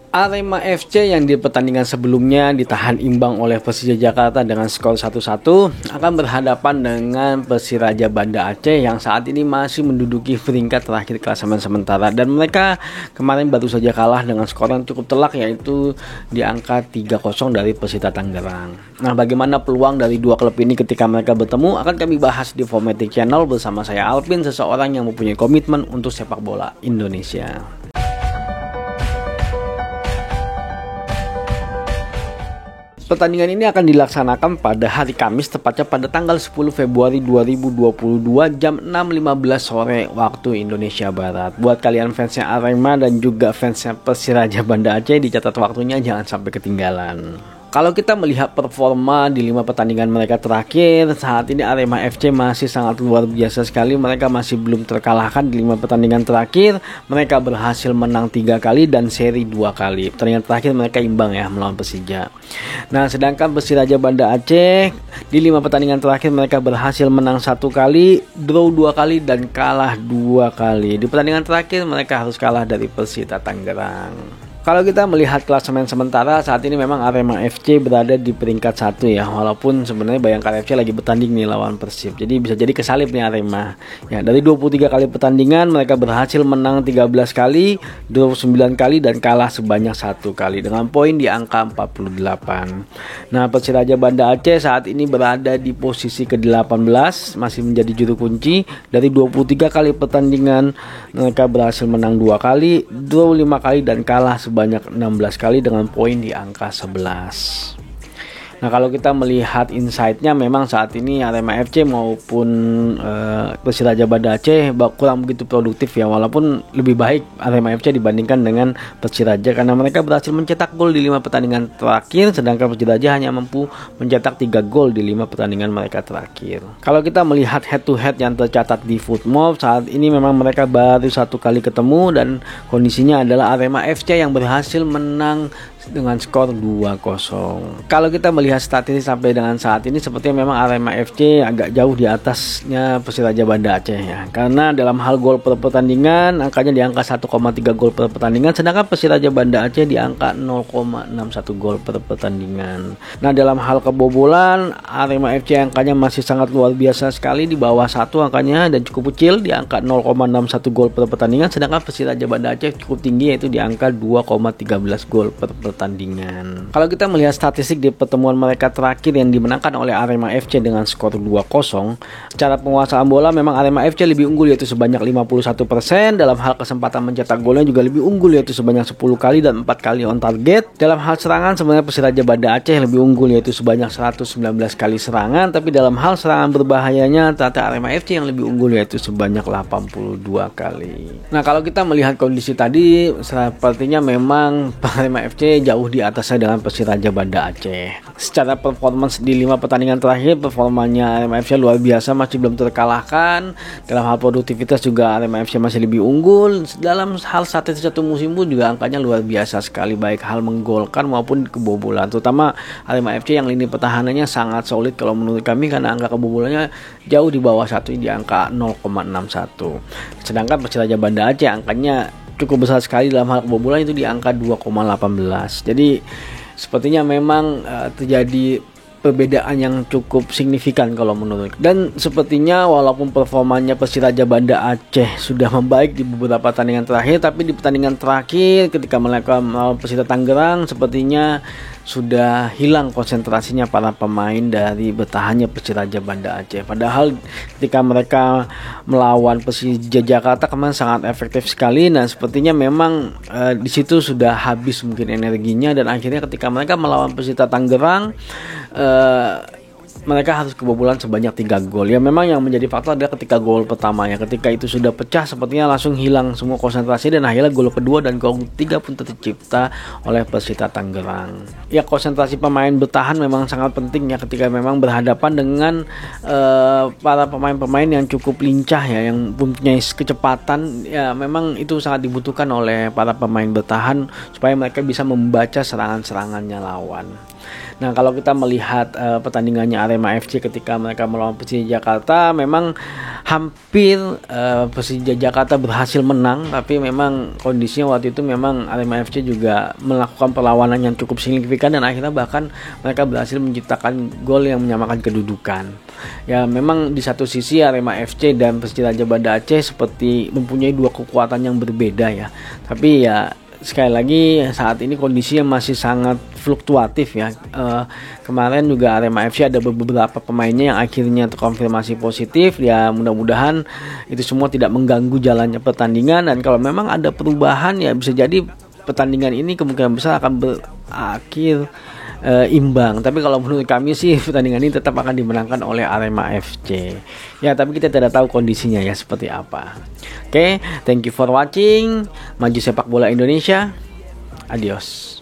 Arema FC yang di pertandingan sebelumnya ditahan imbang oleh Persija Jakarta dengan skor 1-1 akan berhadapan dengan Persiraja Banda Aceh yang saat ini masih menduduki peringkat terakhir klasemen sementara, dan mereka kemarin baru saja kalah dengan skor yang cukup telak, yaitu di angka 3-0 dari Persita Tangerang. Nah, bagaimana peluang dari dua klub ini ketika mereka bertemu akan kami bahas di Formatic Channel bersama saya Alvin, seseorang yang mempunyai komitmen untuk sepak bola Indonesia. Pertandingan ini akan dilaksanakan pada hari Kamis, tepatnya pada tanggal 10 Februari 2022 jam 6.15 sore waktu Indonesia Barat. Buat kalian fansnya Arema dan juga fansnya Persiraja Banda Aceh, dicatat waktunya jangan sampai ketinggalan. Kalau kita melihat performa di 5 pertandingan mereka terakhir, saat ini Arema FC masih sangat luar biasa sekali. Mereka masih belum terkalahkan di 5 pertandingan terakhir. Mereka berhasil menang 3 kali dan seri 2 kali. Pertandingan terakhir mereka imbang ya melawan Persija. Nah, sedangkan Persiraja Banda Aceh di 5 pertandingan terakhir mereka berhasil menang 1 kali, draw 2 kali dan kalah 2 kali. Di pertandingan terakhir mereka harus kalah dari Persita Tangerang. Kalau kita melihat klasemen sementara, saat ini memang Arema FC berada di peringkat 1 ya, walaupun sebenarnya Bayangkara FC lagi bertanding nih lawan Persib. Jadi bisa jadi kesalip nih Arema. Ya, dari 23 kali pertandingan mereka berhasil menang 13 kali, draw 9 kali dan kalah sebanyak 1 kali dengan poin di angka 48. Nah, Persiraja Banda Aceh saat ini berada di posisi ke-18, masih menjadi juru kunci. Dari 23 kali pertandingan mereka berhasil menang 2 kali, draw 5 kali dan kalah sebanyak 16 kali dengan poin di angka 11. Nah, kalau kita melihat insight-nya, memang saat ini Arema FC maupun Persiraja Banda Aceh kurang begitu produktif ya, walaupun lebih baik Arema FC dibandingkan dengan Persiraja karena mereka berhasil mencetak gol di 5 pertandingan terakhir, sedangkan Persiraja hanya mampu mencetak 3 gol di 5 pertandingan mereka terakhir. Kalau kita melihat head to head yang tercatat di Footmob, saat ini memang mereka baru 1 kali ketemu dan kondisinya adalah Arema FC yang berhasil menang dengan skor 2-0. Kalau kita melihat statistik sampai dengan saat ini, sepertinya memang Arema FC agak jauh di atasnya Persiraja Banda Aceh ya. Karena dalam hal gol per pertandingan angkanya di angka 1,3 gol per pertandingan, sedangkan Persiraja Banda Aceh di angka 0,61 gol per pertandingan. Nah, dalam hal kebobolan Arema FC angkanya masih sangat luar biasa sekali, di bawah 1 angkanya dan cukup kecil di angka 0,61 gol per pertandingan, sedangkan Persiraja Banda Aceh cukup tinggi yaitu di angka 2,13 gol per pertandingan. Kalau kita melihat statistik di pertemuan mereka terakhir yang dimenangkan oleh Arema FC dengan skor 2-0, secara penguasaan bola memang Arema FC lebih unggul yaitu sebanyak 51%. Dalam hal kesempatan mencetak golnya juga lebih unggul yaitu sebanyak 10 kali dan 4 kali on target. Dalam hal serangan sebenarnya Persiraja Banda Aceh lebih unggul yaitu sebanyak 119 kali serangan, tapi dalam hal serangan berbahayanya ternyata Arema FC yang lebih unggul yaitu sebanyak 82 kali. Nah, kalau kita melihat kondisi tadi, sepertinya memang Arema FC jauh di atasnya dengan Persiraja Banda Aceh. Secara performance di 5 pertandingan terakhir, performanya Arema FC luar biasa, masih belum terkalahkan. Dalam hal produktivitas juga Arema FC masih lebih unggul. Dalam hal statistik satu musim pun juga angkanya luar biasa sekali, baik hal menggolkan maupun kebobolan. Terutama Arema FC yang lini pertahanannya sangat solid kalau menurut kami, karena angka kebobolannya jauh di bawah 1 di angka 0,61. Sedangkan Persiraja Banda Aceh angkanya cukup besar sekali dalam hal kebobolan, itu di angka 2,18. Jadi sepertinya memang terjadi perbedaan yang cukup signifikan kalau menurut. Dan sepertinya walaupun performanya Persiraja Banda Aceh sudah membaik di beberapa pertandingan terakhir, tapi di pertandingan terakhir ketika mereka melawan Persita Tangerang sepertinya sudah hilang konsentrasinya para pemain dari bertahannya Persiraja Banda Aceh. Padahal ketika mereka melawan Persija Jakarta kemarin sangat efektif sekali. Nah, sepertinya memang di situ sudah habis mungkin energinya, dan akhirnya ketika mereka melawan Persita Tangerang mereka harus kebobolan sebanyak 3 gol. Ya, memang yang menjadi faktor adalah ketika gol pertama ya, ketika itu sudah pecah sepertinya langsung hilang semua konsentrasi, dan akhirnya gol kedua dan gol ketiga pun tercipta oleh Persita Tangerang. Ya, konsentrasi pemain bertahan memang sangat penting ya ketika memang berhadapan dengan para pemain-pemain yang cukup lincah ya, yang mempunyai kecepatan. Ya, memang itu sangat dibutuhkan oleh para pemain bertahan supaya mereka bisa membaca serangan-serangannya lawan. Nah, kalau kita melihat pertandingannya Arema Arema FC ketika mereka melawan Persija Jakarta. Memang hampir Persija Jakarta berhasil menang, tapi memang kondisinya waktu itu memang Arema FC juga melakukan perlawanan yang cukup signifikan dan akhirnya bahkan mereka berhasil menciptakan gol yang menyamakan kedudukan. Ya memang di satu sisi Arema FC dan Persija Raja Banda Aceh seperti mempunyai dua kekuatan yang berbeda ya. Tapi ya sekali lagi saat ini kondisinya masih sangat fluktuatif ya. Kemarin juga Arema FC ada beberapa pemainnya yang akhirnya terkonfirmasi positif. Ya mudah-mudahan itu semua tidak mengganggu jalannya pertandingan, dan kalau memang ada perubahan ya bisa jadi pertandingan ini kemungkinan besar akan berakhir imbang. Tapi kalau menurut kami sih pertandingan ini tetap akan dimenangkan oleh Arema FC. Ya tapi kita tidak tahu kondisinya ya seperti apa. Oke, thank you for watching. Maju sepak bola Indonesia. Adios.